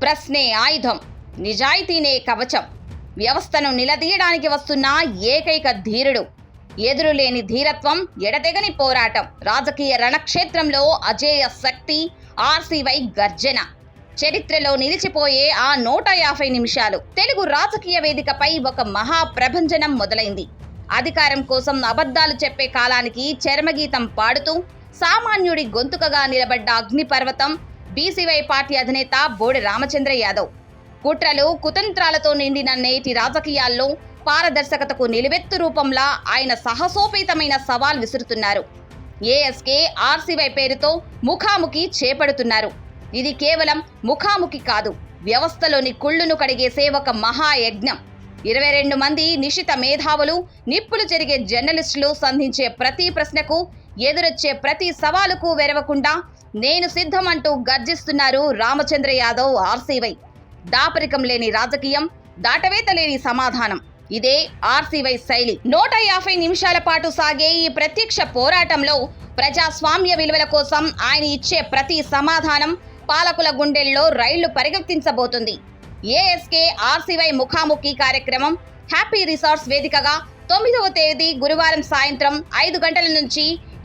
ప్రశ్నే ఆయుధం, నిజాయితీనే కవచం. వ్యవస్థను నిలదీయడానికి వస్తున్న ఏకైక ధీరుడు. ఎదురులేని ధీరత్వం, ఎడతెగని పోరాటం. రాజకీయ రణక్షేత్రంలో అజేయ శక్తి, ఆర్సీవై గర్జన. చరిత్రలో నిలిచిపోయే ఆ 150 నిమిషాలు. తెలుగు రాజకీయ వేదికపై ఒక మహాప్రభంజనం మొదలైంది. అధికారం కోసం అబద్ధాలు చెప్పే కాలానికి చరమగీతం పాడుతూ సామాన్యుడి గొంతుకగా నిలబడ్డ అగ్నిపర్వతం బీసీవై పార్టీ అధినేత బోడె రామచంద్ర యాదవ్. కుట్రలు, కుతంత్రాలతో నిండిన నేటి రాజకీయాల్లో పారదర్శకతకు నిలువెత్తు రూపంలా ఆయన సాహసోపేతమైన సవాల్ విసురుతున్నారు. ఏఎస్కే ఆర్సీవై పేరుతో ముఖాముఖి చేపడుతున్నారు. ఇది కేవలం ముఖాముఖి కాదు, వ్యవస్థలోని కుళ్ళును కడిగేసే ఒక మహాయజ్ఞం. 22 మంది నిశిత మేధావులు, నిప్పులు చెరిగే జర్నలిస్టులు సంధించే ప్రతి ప్రశ్నకు, ఎదురొచ్చే ప్రతి సవాలుకు వెరవకుండా నేను సిద్ధమంటూ గర్జిస్తున్నారు రామచంద్ర యాదవ్ ఆర్సీవై. దాపరికం లేని రాజకీయం, దాటవేత లేని సమాధానం. ఇదే ఆర్సీవై శైలి. 150 నిమిషాల పాటు సాగే ఈ ప్రత్యక్ష పోరాటంలో ప్రజాస్వామ్య విలువల కోసం ఆయన ఇచ్చే ప్రతి సమాధానం పాలకుల గుండెల్లో రైళ్లు పరిగెత్తించబోతుంది. ఏఎస్కే ఆర్సీవై ముఖాముఖి కార్యక్రమం హ్యాపీ రిసార్ట్స్ వేదికగా 9వ తేదీ గురువారం సాయంత్రం 5 గంటల నుంచి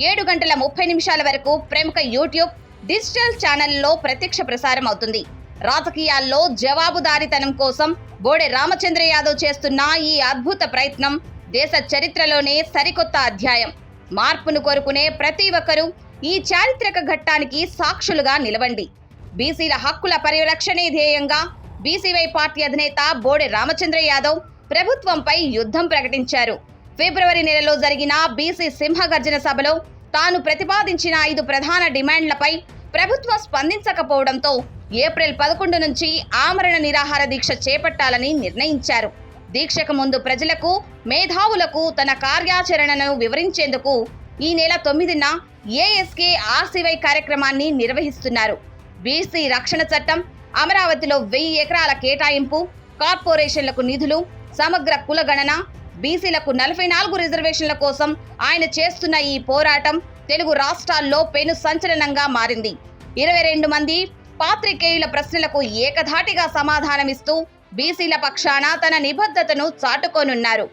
7 గంటల 30 నిమిషాల వరకు ప్రముఖ యూట్యూబ్, డిజిటల్ ఛానల్లో ప్రత్యక్ష ప్రసారం అవుతుంది. రాజకీయాల్లో జవాబుదారీతనం కోసం బోడె రామచంద్ర యాదవ్ చేస్తున్న ఈ అద్భుత ప్రయత్నం దేశ చరిత్రలోనే సరికొత్త అధ్యాయం. మార్పును కోరుకునే ప్రతి ఒక్కరూ ఈ చారిత్రక ఘట్టానికి సాక్షులుగా నిలవండి. బీసీల హక్కుల పరిరక్షణే ధ్యేయంగా బీసీవై పార్టీ అధినేత బోడె రామచంద్ర యాదవ్ ప్రభుత్వంపై యుద్ధం ప్రకటించారు. ఫిబ్రవరి నెలలో జరిగిన బీసీ సింహగర్జన సభలో తాను ప్రతిపాదించిన 5 ప్రధాన డిమాండ్లపై ప్రభుత్వం స్పందించకపోవడంతో ఏప్రిల్ 11 నుంచి ఆమరణ నిరాహార దీక్ష చేపట్టాలని నిర్ణయించారు. దీక్షకు ముందు ప్రజలకు, మేధావులకు తన కార్యాచరణను వివరించేందుకు ఈ నెల 9న ఏఎస్కే ఆర్సీవై కార్యక్రమాన్ని నిర్వహిస్తున్నారు. బీసీ రక్షణ చట్టం, అమరావతిలో 1000 ఎకరాల కేటాయింపు, కార్పొరేషన్లకు నిధులు, సమగ్ర కులగణన, బీసీలకు 44 రిజర్వేషన్ల కోసం ఆయన చేస్తున్న ఈ పోరాటం తెలుగు రాష్ట్రాల్లో పెను సంచలనంగా మారింది. 22 మంది పాత్రికేయుల ప్రశ్నలకు ఏకధాటిగా సమాధానమిస్తూ బీసీల పక్షాన తన నిబద్ధతను చాటుకోనున్నారు.